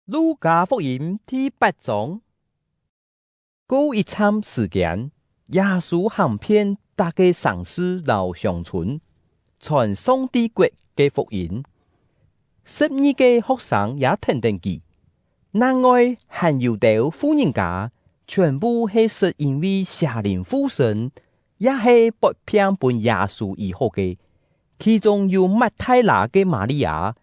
路加福音第8章。过一餐时间，耶稣行遍大家城市和乡村，传上帝国嘅福音。12个学生也听定佢。另外还有啲富人家，全部係實因為聖靈附身，也係不偏本耶穌而學嘅。其中有麥太拿嘅瑪利亞，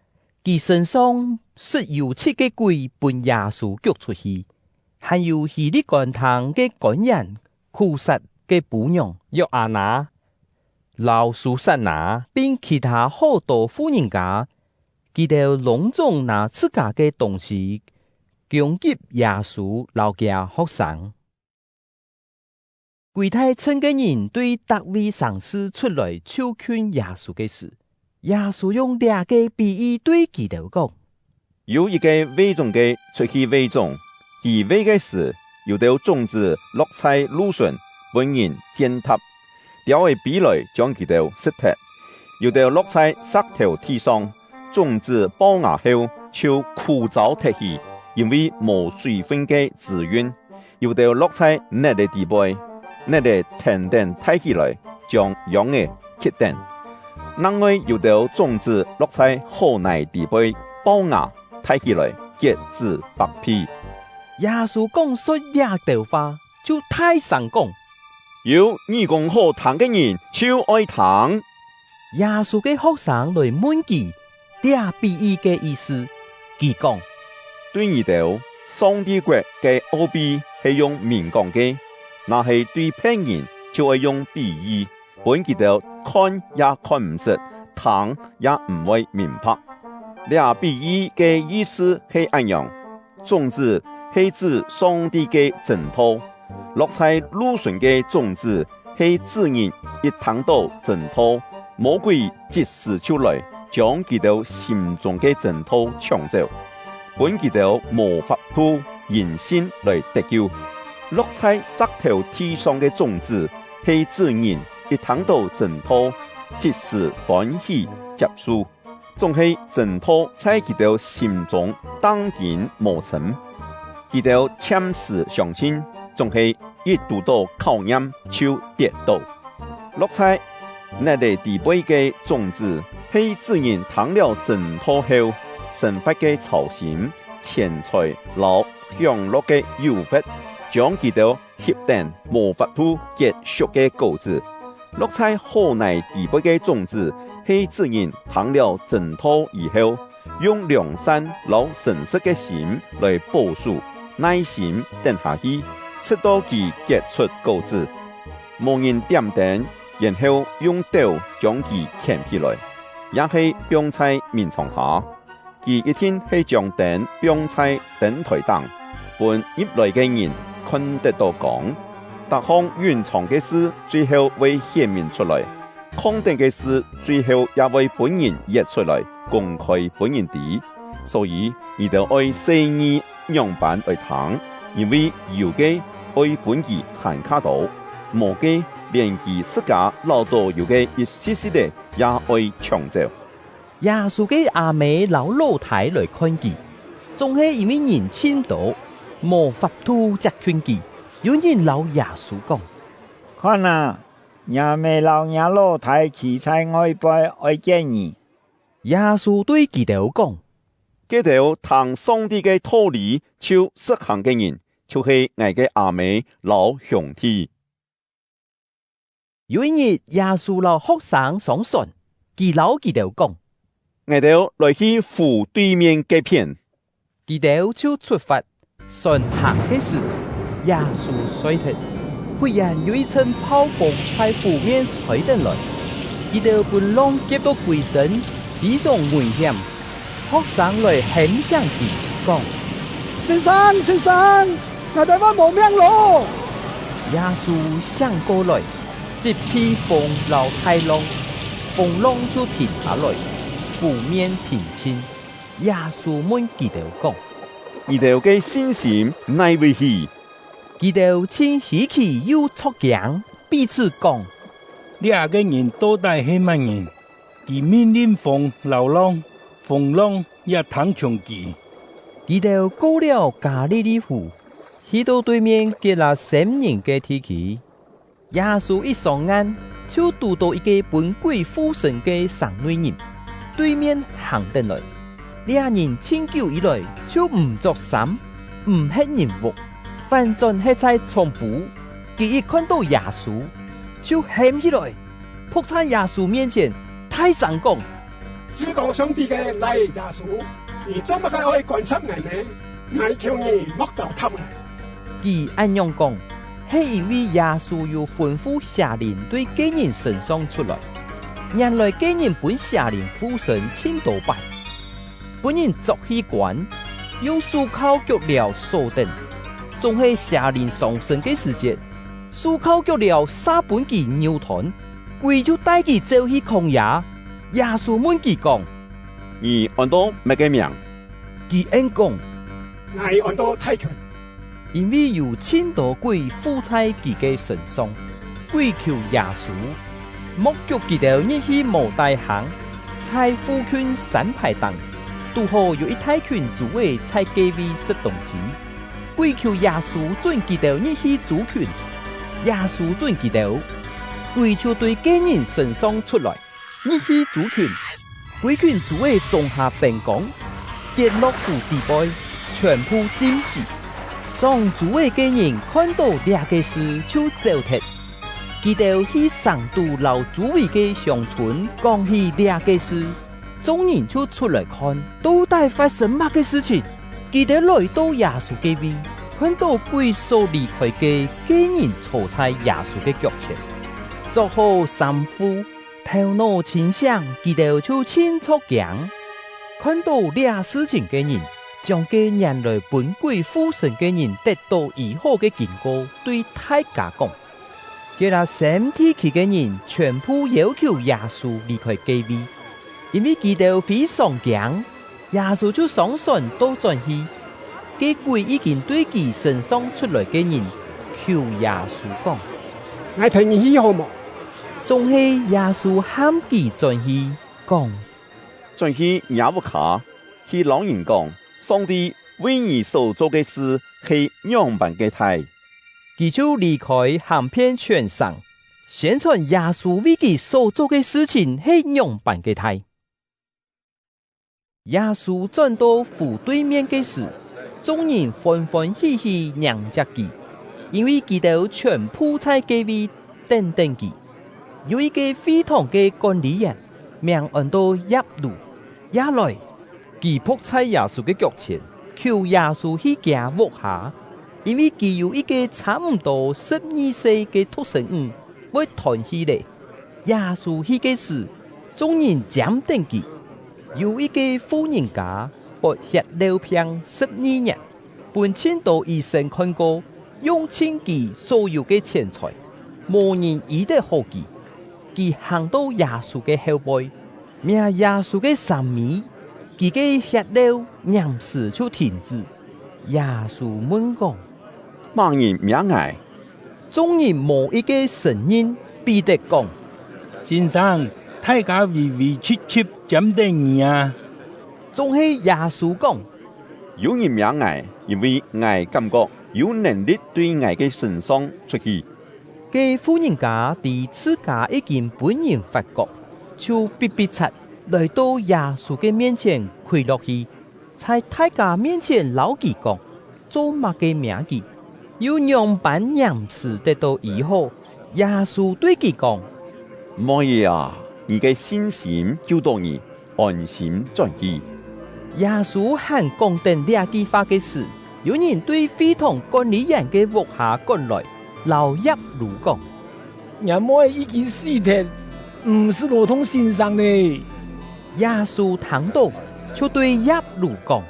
佢身上實有7個鬼本耶穌腳出去，還有希利干堂嘅官人庫撒嘅婦娘約亞娜、老蘇珊娜，並其他好多富人家，佢哋隆重拿自家嘅東西供給耶穌老嘅學生。櫃台趁嘅人對大衛上司出來求勸耶穌嘅事，耶穌用兩個比喻對佢哋講：有一個為種嘅出去為種，其為嘅事有條種子落在路上，本人踐踏，掉喺地裏將佢哋殺掉；有條落在石頭地上，種子爆芽後就枯燥脫去，因為無水分嘅滋潤；有條落在熱嘅地背。那哋停電睇起來，將秧嘅揭定。另外有條種子落在好泥地背，爆芽睇起來結子白皮。耶穌講說兩條話，就太上講。有耳講好聽嘅人，就愛聽。耶穌嘅學生來問佢，這比喻嘅意思，佢講：對你哋上帝國嘅奧秘係用明講嘅。那係對騙人就會用比喻，本佢哋看也看唔實，聽也唔會明白。這比喻嘅意思係咁樣：種子係指上帝嘅淨土，落在路上嘅種子係指人一聽到淨土，魔鬼即時就來將佢哋心中嘅淨土搶走，本佢哋無法度人心來得救。落在石頭地上嘅種子，係指人一聽到淨土，即時歡喜接受，總係淨土在佢哋心中當然無塵，佢哋簽時相信，總係一讀到考驗就跌倒。落在那地地背嘅種子，係指人聽了淨土後，生活嘅操心、錢財、勞享樂嘅誘惑。將佢哋協定無法度結束嘅果子，落在好泥地背嘅種子，係指人聽了淨土以後，用良善老誠實嘅心來保守，耐心等下去，直到佢結出果子。無人點燈，然後用刀將佢砍起來，也係放在面床下。佢一天係將燈放在燈台當，本入來嘅人。看得到講，各項隱藏嘅事，最後會顯明出來；肯定嘅事，最後也會本人熱出來，公開本人知。所以，你就愛細意樣板來聽，因為有嘅愛本己限卡到，無嘅連佢自家老到有嘅一絲絲嘅也愛搶走。耶穌嘅阿妹老老太來看佢，總係因為人簽到。無法度責勸佢，有人老耶穌講：看啊，亞妹老亞老太企在外邊愛見你。耶穌對佢哋講：佢哋聽上帝嘅道理，就實行嘅人，就係我嘅阿妹老兄弟。有一日，耶穌老學生上船，佢老佢哋講：我哋來去湖對面嘅片，佢哋就出發。船行嘅時，耶穌衰退，忽然有一陣暴風在湖面吹得來，佢哋本浪急到鬼神，非常危險。學生來很想佢講：先生，我哋乜冇命咯！耶穌想過來，一披風浪大浪，風浪就停下來，湖面平靜。耶穌問佢哋講：你哋嘅信心乃為喜，佢哋趁喜氣又出驚，彼此講：兩個人到底係乜人？佢命令風流浪，風浪也聽從佢。佢哋過了加利利湖，去到對面嘅那3人嘅地區。耶穌一上岸，就遇到一個本鬼附身嘅三女人，對面行得來。兩人千久以來就唔作聲，唔吃人物，反轉係在床鋪。佢一看到耶穌，就喊起來，撲在耶穌面前，大聲講：主講上帝嘅嚟耶穌，你做乜嘅可以觀察人呢？我求你莫走他們。佢按樣講，係因為耶穌要吩咐邪靈對嗰人身上出來，原來嗰人本邪靈附身千多擺。本人作氣關，用手銬腳鐐鎖定，總係邪靈上身嘅時節，手銬腳鐐殺本佢扭斷，鬼就帶佢走去曠野。耶穌問佢講：你按到乜嘅名？佢應講：我按到太強，因為有千多鬼附在佢嘅身上，鬼求耶穌，莫叫佢哋一起無大行，在附近3排檔。拄好有一大群豬尾在隔壁食東西，鬼求耶穌准佢哋一起組群，耶穌准佢哋，鬼就對嗰人身上出來，一起組群，鬼群豬尾種下病講，跌落湖底背，全部浸死。當豬尾嘅人看到這個事就走脫，佢哋去上都老豬尾嘅鄉村講起這個事。眾人就出來看，到底發生乜嘅事情？佢哋來到耶穌嘅位，看到鬼所離開嘅幾人坐在耶穌嘅腳前，做好三副，頭腦清醒，佢哋就清楚講，看到這事情嘅人，將嘅原來本鬼附身嘅人得到醫好嘅經過，對大家講，佢那3地區嘅人全部要求耶穌離開嘅位。因為佢哋非常驚，耶穌就上船到轉去，嗰鬼已經對佢身上出來嘅人求耶穌講：我睇你去好冇？總係耶穌喊佢轉去講：轉去也不卡，去老人講，上帝為你所做嘅事係樣板嘅大。佢就離開行遍全省，宣傳耶穌為佢所做嘅事情係樣板嘅大。耶穌轉到湖對面嘅時，眾人歡歡喜喜迎接佢，因為佢哋全部在嗰位等佢。有一個非常嘅管理員，名按到耶路，也來，佢仆在耶穌嘅腳前，求耶穌去行屋下，因為佢有一個差唔多12歲嘅獨生女，要傳起嚟。耶穌去嘅時，眾人監定佢。有一個富人家，白血流病12年，本錢都醫生看過，用盡佢所有嘅錢財，無人醫得好佢。佢行到耶穌嘅後背，命耶穌嘅三米，佢嘅血流臨時就停止。耶穌問講：盲人命礙？眾人無一個聲音，彼得講：先生，大家微微切切點定你啊！總係耶穌講：有人命礙，因為礙感覺有能力對礙嘅身上出去。嘅富人家對自家已經本人發覺，就逼切來到耶穌嘅面前跪落去，在大家面前老佢講做乜嘅名義，要樣板臨時得到醫好。耶穌對佢講：冇嘢啊，你嘅信心救到你，安心轉去。耶穌喊講定呢句話嘅時，有人對非常管理員嘅屋下趕來，老耶路講：阿妹已經死咗，唔是羅通先生呢。耶穌聽到，就對耶路講：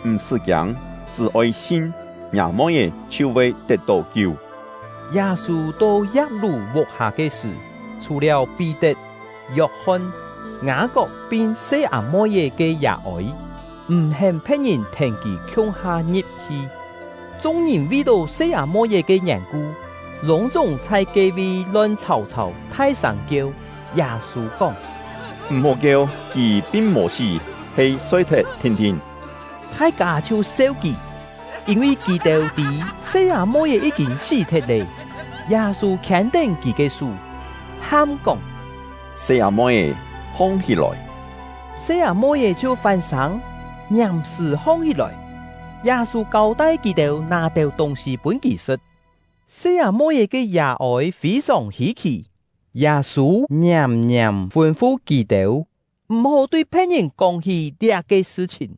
唔是講，只愛信，阿妹就會得到救。耶穌到耶路屋下嘅時，除了彼得、約翰、雅各並西阿摩耶嘅兒外，唔肯別人聽佢強下入去。眾人為到西阿摩耶嘅緣故，隆重在隔壁亂吵吵，大聲叫。耶穌講：唔好叫，佢並無死，係衰脫天天。大家就笑记，因为记得伫西亚摩耶已经死脱咧。耶稣肯定自己书，喊讲：西亚摩耶放起来，西亚摩耶就翻上，严丝放起来。耶稣交代记得拿到东西本其实。西亚摩耶嘅野爱非常稀奇，耶稣严严吩咐记得唔好对别人讲起呢个事情。